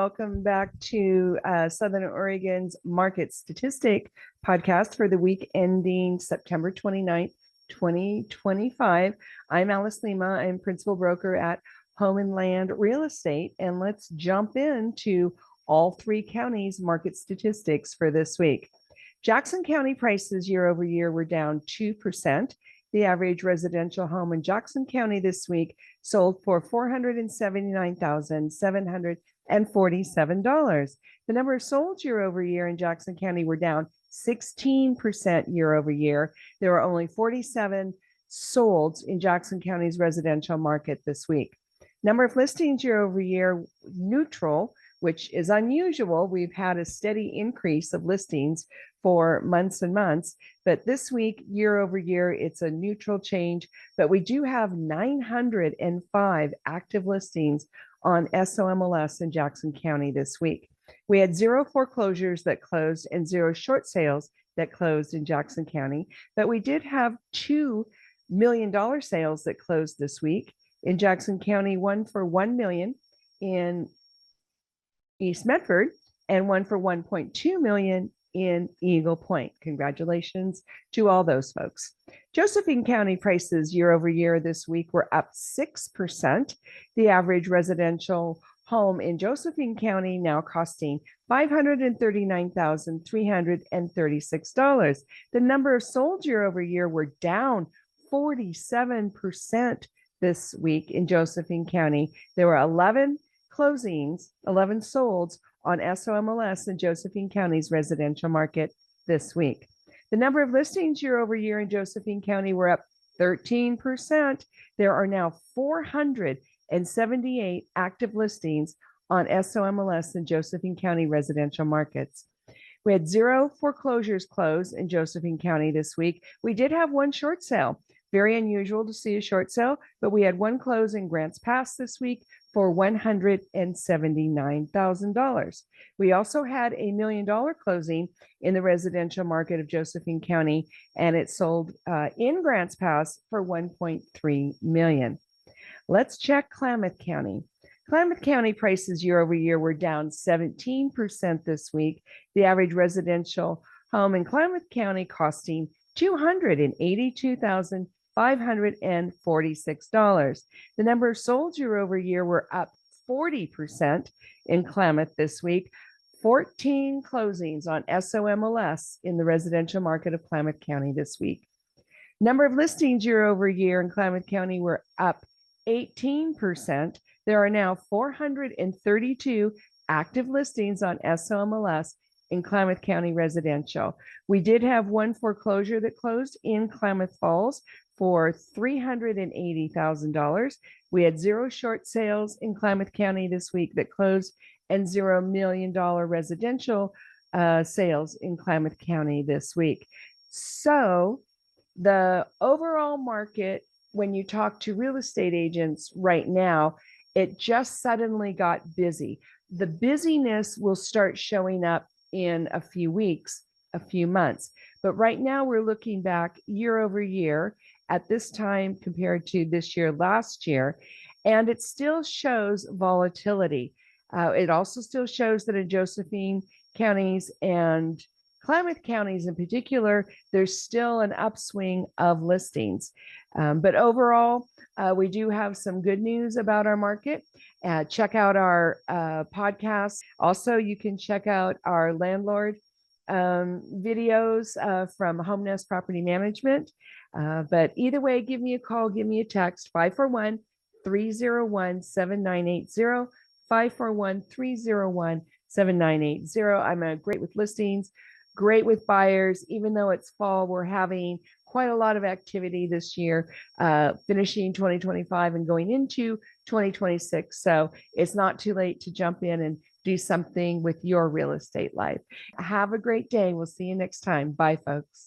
welcome back to Southern Oregon's Market Statistic podcast for the week ending September 29th, 2025. I'm Alice Lema. I'm principal broker at Home and Land Real Estate, and let's jump into all three counties' market statistics for this week. Jackson County prices year over year were down 2%. The average residential home in Jackson County this week sold for $479,747. The number of sold year over year in Jackson County were down 16% year over year. There were only 47 sold in Jackson County's residential market this week. Number of listings year over year neutral, which is unusual. We've had a steady increase of listings for months and months, but this week, year over year, it's a neutral change. But we do have 905 active listings on SOMLS in Jackson County this week. We had 0 foreclosures that closed and 0 short sales that closed in Jackson County, but we did have $2 million sales that closed this week in Jackson County, one for $1 million in East Medford and one for $1.2 million in Eagle Point. Congratulations to all those folks. Josephine County prices year over year this week were up 6%. The average residential home in Josephine County now costing $539,336. The number of sold year over year were down 47% this week in Josephine County. There were 11 closings, 11 solds on SOMLS in Josephine County's residential market this week. The number of listings year over year in Josephine County were up 13%. There are now 478 active listings on SOMLS in Josephine County residential markets. We had 0 foreclosures close in Josephine County this week. We did have 1 short sale. Very unusual to see a short sale, but we had 1 close in Grants Pass this week for $179,000. We also had a $1 million closing in the residential market of Josephine County, and it sold in Grants Pass for $1.3 million. Let's check Klamath County. Klamath County prices year over year were down 17% this week. The average residential home in Klamath County costing $282,546. The number of sold year over year were up 40% in Klamath this week. 14 closings on SOMLS in the residential market of Klamath County this week. Number of listings year over year in Klamath County were up 18%. There are now 432 active listings on SOMLS in Klamath County residential. We did have 1 foreclosure that closed in Klamath Falls for $380,000. We had 0 short sales in Klamath County this week that closed and $0 million residential sales in Klamath County this week. So the overall market, when you talk to real estate agents right now, it just suddenly got busy. The busyness will start showing up in a few weeks, a few months. But right now we're looking back year over year at this time compared to this year last year, and it still shows volatility. It also still shows that in Josephine counties and Klamath counties in particular, there's still an upswing of listings. But overall, we do have some good news about our market. Check out our podcast. Also, you can check out our landlord videos from Home Nest Property Management. But either way, give me a call, give me a text, 541-301-7980, 541-301-7980. I'm great with listings, great with buyers. Even though it's fall, we're having quite a lot of activity this year, finishing 2025 and going into 2026. So it's not too late to jump in and do something with your real estate life. Have a great day. We'll see you next time. Bye, folks.